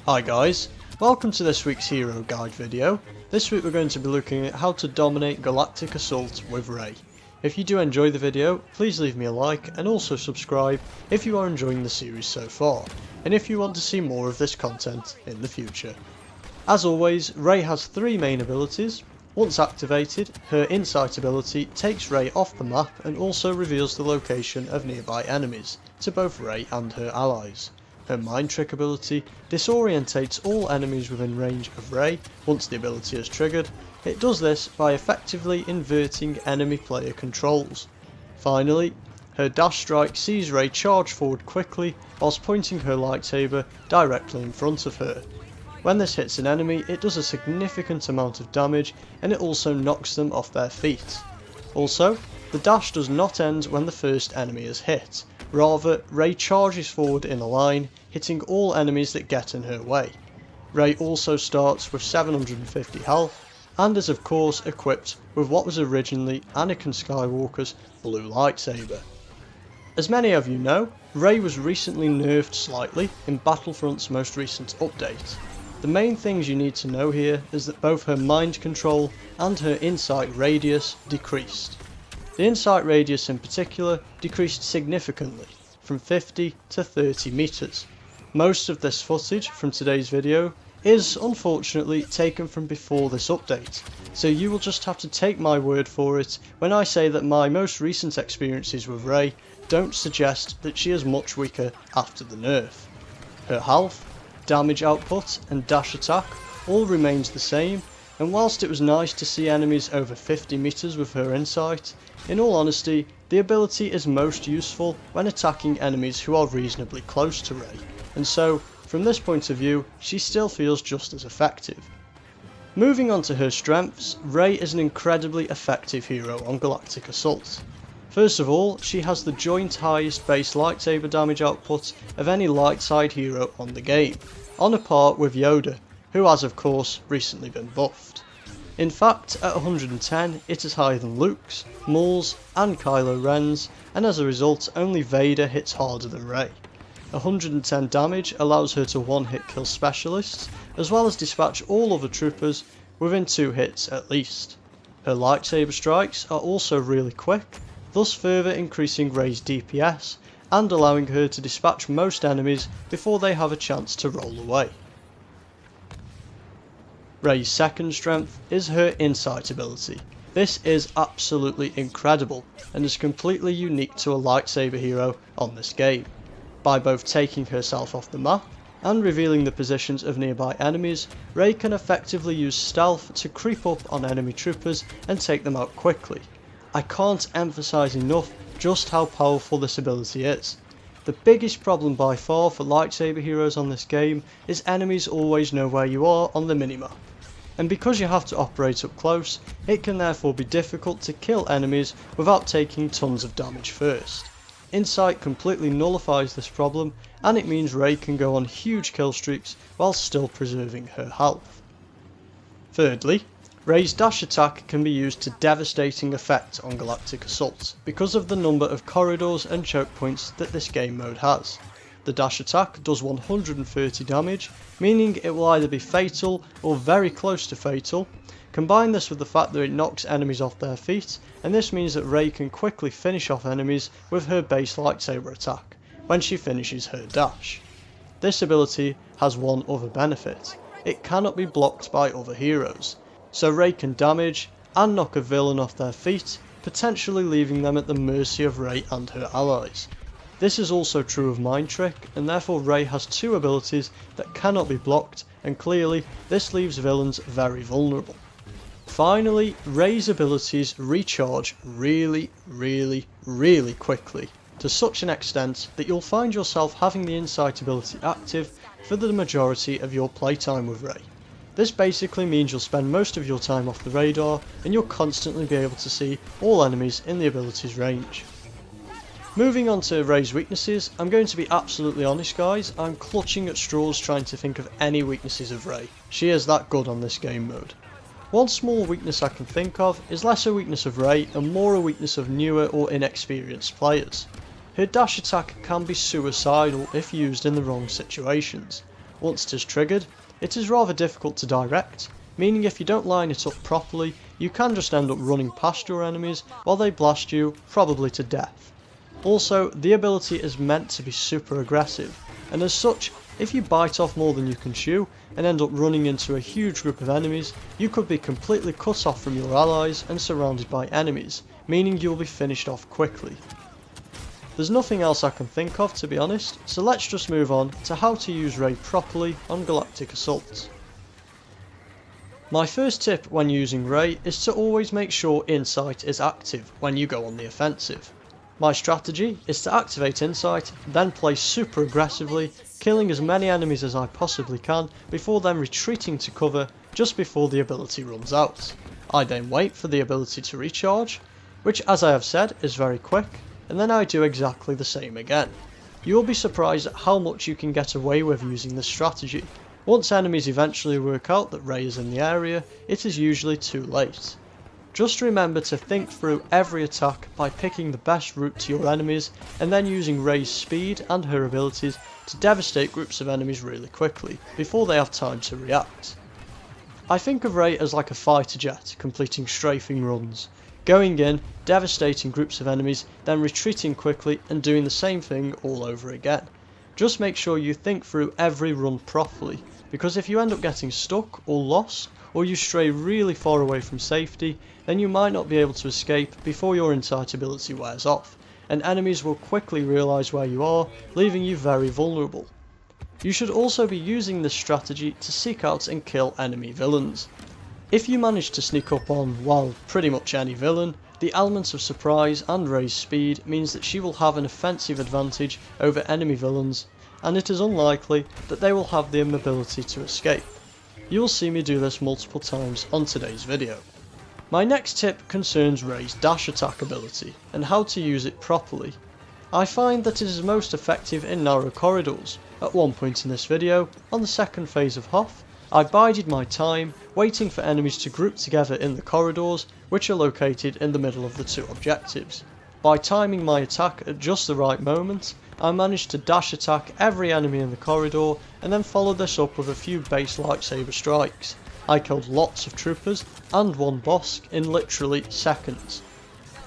Hi guys, welcome to this week's hero guide video. This week we're going to be looking at how to dominate Galactic Assault with Rey. If you do enjoy the video, please leave me a like and also subscribe if you are enjoying the series so far, and if you want to see more of this content in the future. As always, Rey has three main abilities. Once activated, her Insight ability takes Rey off the map and also reveals the location of nearby enemies to both Rey and her allies. Her Mind Trick ability disorientates all enemies within range of Rey once the ability is triggered. It does this by effectively inverting enemy player controls. Finally, her Dash Strike sees Rey charge forward quickly whilst pointing her lightsaber directly in front of her. When this hits an enemy, it does a significant amount of damage and it also knocks them off their feet. Also, the dash does not end when the first enemy is hit. Rather, Rey charges forward in a line, hitting all enemies that get in her way. Rey also starts with 750 health, and is of course equipped with what was originally Anakin Skywalker's blue lightsaber. As many of you know, Rey was recently nerfed slightly in Battlefront's most recent update. The main things you need to know here is that both her mind control and her insight radius decreased. The insight radius in particular decreased significantly, from 50 to 30 meters. Most of this footage from today's video is unfortunately taken from before this update, so you will just have to take my word for it when I say that my most recent experiences with Rey don't suggest that she is much weaker after the nerf. Her health, damage output and dash attack all remains the same, and whilst it was nice to see enemies over 50 meters with her insight, in all honesty the ability is most useful when attacking enemies who are reasonably close to Rey, and so from this point of view she still feels just as effective. Moving on to her strengths, Rey is an incredibly effective hero on Galactic Assault. First of all, she has the joint highest base lightsaber damage output of any light side hero on the game, on a par with Yoda, who has of course recently been buffed. In fact, at 110 it is higher than Luke's, Maul's and Kylo Ren's, and as a result only Vader hits harder than Rey. 110 damage allows her to one-hit kill specialists, as well as dispatch all other troopers within 2 hits at least. Her lightsaber strikes are also really quick, thus further increasing Rey's DPS and allowing her to dispatch most enemies before they have a chance to roll away. Rey's second strength is her Insight ability. This is absolutely incredible and is completely unique to a lightsaber hero on this game. By both taking herself off the map and revealing the positions of nearby enemies, Rey can effectively use stealth to creep up on enemy troopers and take them out quickly. I can't emphasise enough just how powerful this ability is. The biggest problem by far for lightsaber heroes on this game is enemies always know where you are on the minimap, and because you have to operate up close, it can therefore be difficult to kill enemies without taking tons of damage first. Insight completely nullifies this problem, and it means Rey can go on huge kill streaks while still preserving her health. Thirdly, Rey's dash attack can be used to devastating effect on Galactic Assault because of the number of corridors and choke points that this game mode has. The dash attack does 130 damage, meaning it will either be fatal or very close to fatal. Combine this with the fact that it knocks enemies off their feet, and this means that Rey can quickly finish off enemies with her base lightsaber attack when she finishes her dash. This ability has one other benefit: it cannot be blocked by other heroes. So Rey can damage and knock a villain off their feet, potentially leaving them at the mercy of Rey and her allies. This is also true of Mind Trick, and therefore Rey has 2 abilities that cannot be blocked, and clearly this leaves villains very vulnerable. Finally, Rey's abilities recharge really quickly, to such an extent that you'll find yourself having the Insight ability active for the majority of your playtime with Rey. This basically means you'll spend most of your time off the radar and you'll constantly be able to see all enemies in the ability's range. Moving on to Rey's weaknesses, I'm going to be absolutely honest guys, I'm clutching at straws trying to think of any weaknesses of Rey. She is that good on this game mode. One small weakness I can think of is less a weakness of Rey and more a weakness of newer or inexperienced players. Her dash attack can be suicidal if used in the wrong situations. once it is triggered, it is rather difficult to direct, meaning if you don't line it up properly, you can just end up running past your enemies while they blast you, probably to death. Also, the ability is meant to be super aggressive, and as such, if you bite off more than you can chew and end up running into a huge group of enemies, you could be completely cut off from your allies and surrounded by enemies, meaning you'll be finished off quickly. There's nothing else I can think of, to be honest, so let's just move on to how to use Rey properly on Galactic Assault. My first tip when using Rey is to always make sure Insight is active when you go on the offensive. My strategy is to activate Insight, then play super aggressively, killing as many enemies as I possibly can before then retreating to cover just before the ability runs out. I then wait for the ability to recharge, which as I have said is very quick, and then I do exactly the same again. You will be surprised at how much you can get away with using this strategy. Once enemies eventually work out that Rey is in the area, it is usually too late. Just remember to think through every attack by picking the best route to your enemies and then using Rey's speed and her abilities to devastate groups of enemies really quickly, before they have time to react. I think of Rey as like a fighter jet completing strafing runs, going in, devastating groups of enemies, then retreating quickly and doing the same thing all over again. Just make sure you think through every run properly, because if you end up getting stuck or lost, or you stray really far away from safety, then you might not be able to escape before your Insight ability wears off, and enemies will quickly realise where you are, leaving you very vulnerable. You should also be using this strategy to seek out and kill enemy villains. If you manage to sneak up on, well, pretty much any villain, the elements of surprise and Rey's speed means that she will have an offensive advantage over enemy villains, and it is unlikely that they will have the ability to escape. You will see me do this multiple times on today's video. My next tip concerns Rey's dash attack ability and how to use it properly. I find that it is most effective in narrow corridors. At one point in this video, on the second phase of Hoth, I bided my time waiting for enemies to group together in the corridors which are located in the middle of the two objectives. By timing my attack at just the right moment, I managed to dash attack every enemy in the corridor and then followed this up with a few base lightsaber strikes. I killed lots of troopers and one boss in literally seconds.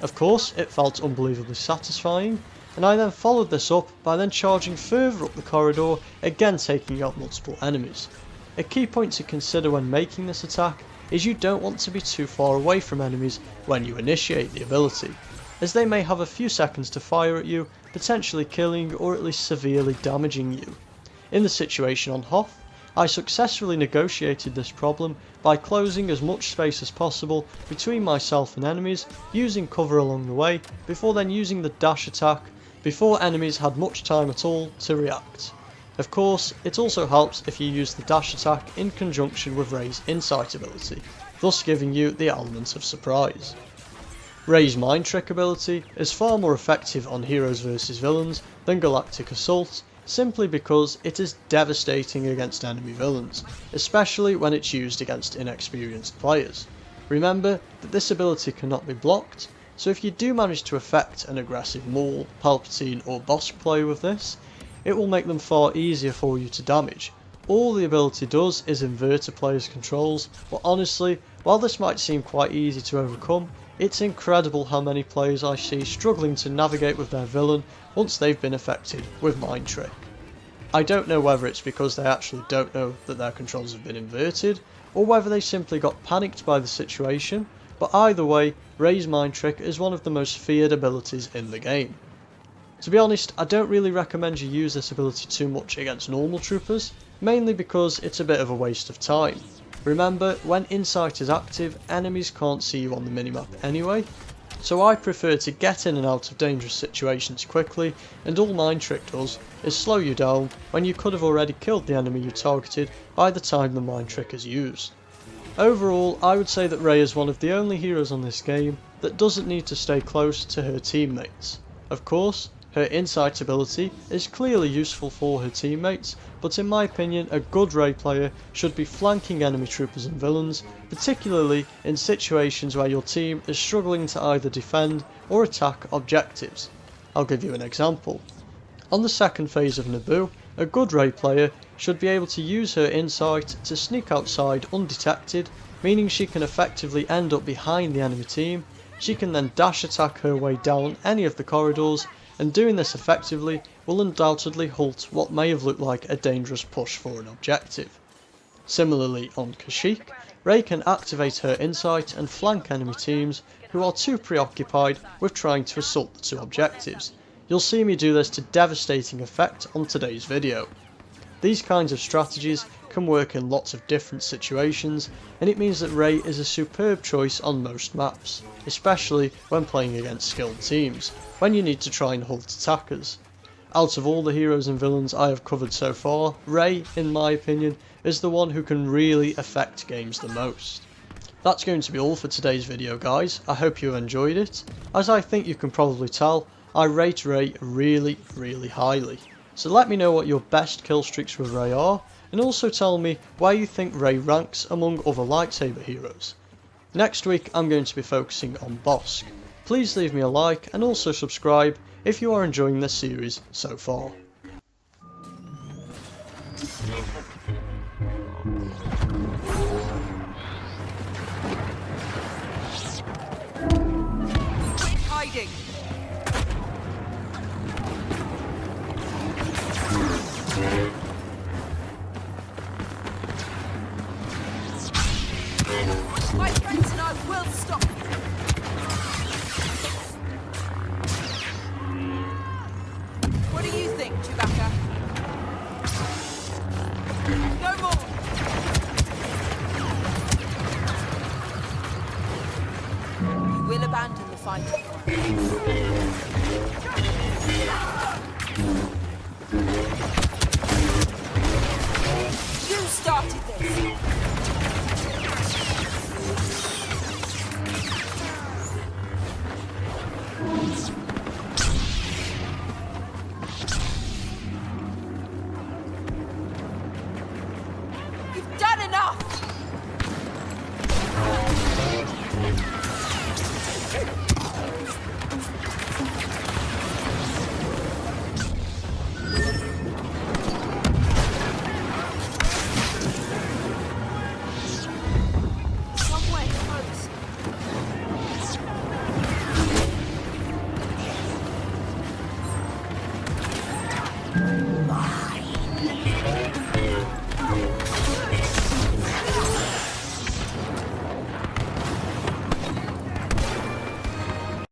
Of course, it felt unbelievably satisfying, and I then followed this up by then charging further up the corridor, again taking out multiple enemies. A key point to consider when making this attack is you don't want to be too far away from enemies when you initiate the ability, as they may have a few seconds to fire at you, potentially killing or at least severely damaging you. In the situation on Hoth, I successfully negotiated this problem by closing as much space as possible between myself and enemies, using cover along the way, before then using the dash attack before enemies had much time at all to react. Of course, it also helps if you use the dash attack in conjunction with Rey's Insight ability, thus giving you the element of surprise. Rey's Mind Trick ability is far more effective on heroes versus villains than Galactic Assault, simply because it is devastating against enemy villains, especially when it's used against inexperienced players. Remember that this ability cannot be blocked, so if you do manage to effect an aggressive Maul, Palpatine or boss play with this, it will make them far easier for you to damage. All the ability does is invert a player's controls, but honestly, while this might seem quite easy to overcome, it's incredible how many players I see struggling to navigate with their villain once they've been affected with Mind Trick. I don't know whether it's because they actually don't know that their controls have been inverted, or whether they simply got panicked by the situation, but either way, Rey's Mind Trick is one of the most feared abilities in the game. To be honest, I don't really recommend you use this ability too much against normal troopers, mainly because it's a bit of a waste of time. Remember, when Insight is active, enemies can't see you on the minimap anyway, so I prefer to get in and out of dangerous situations quickly, and all Mind Trick does is slow you down when you could have already killed the enemy you targeted by the time the Mind Trick is used. Overall, I would say that Rey is one of the only heroes on this game that doesn't need to stay close to her teammates. Of course, her Insight ability is clearly useful for her teammates, but in my opinion a good Rey player should be flanking enemy troopers and villains, particularly in situations where your team is struggling to either defend or attack objectives. I'll give you an example. On the second phase of Naboo, A good Rey player should be able to use her insight to sneak outside undetected, meaning she can effectively end up behind the enemy team. She can then dash attack her way down any of the corridors, and doing this effectively will undoubtedly halt what may have looked like a dangerous push for an objective. Similarly on Kashyyyk, Rey can activate her insight and flank enemy teams who are too preoccupied with trying to assault the two objectives. You'll see me do this to devastating effect on today's video. These kinds of strategies can work in lots of different situations, and it means that Rey is a superb choice on most maps, especially when playing against skilled teams, when you need to try and halt attackers. Out of all the heroes and villains I have covered so far, Rey, in my opinion, is the one who can really affect games the most. That's going to be all for today's video, guys. I hope you enjoyed it. As I think you can probably tell, I rate Rey really, really highly. So let me know what your best kill streaks with Rey are, and also tell me where you think Rey ranks among other lightsaber heroes. Next week I'm going to be focusing on Bossk. Please leave me a like and also subscribe if you are enjoying this series so far. Quit hiding! My friends and I will stop you! What do you think, Chewbacca? No more! You will abandon the fight. You started this! You've done enough! Somewhere close.